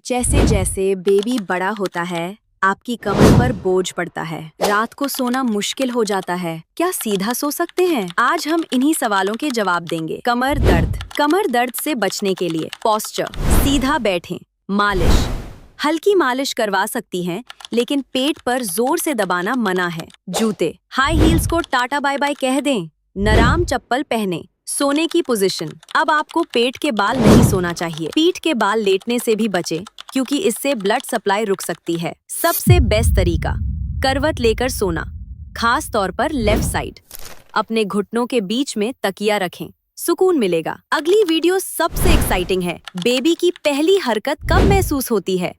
जैसे जैसे बेबी बड़ा होता है, आपकी कमर पर बोझ पड़ता है। रात को सोना मुश्किल हो जाता है। क्या सीधा सो सकते हैं? आज हम इन्हीं सवालों के जवाब देंगे। कमर दर्द से बचने के लिए पोस्चर, सीधा बैठें। मालिश, हल्की मालिश करवा सकती हैं, लेकिन पेट पर जोर से दबाना मना है। जूते, हाई हील्स को टाटा बाय बाय कह दें। नराम चप्पल पहने। सोने की पोजीशन, अब आपको पेट के बाल नहीं सोना चाहिए। पीठ के बाल लेटने से भी बचें, क्योंकि इससे ब्लड सप्लाई रुक सकती है। सबसे बेस्ट तरीका, करवट लेकर सोना, खास तौर पर लेफ्ट साइड। अपने घुटनों के बीच में तकिया रखें, सुकून मिलेगा। अगली वीडियो सबसे एक्साइटिंग है। बेबी की पहली हरकत कब महसूस होती है?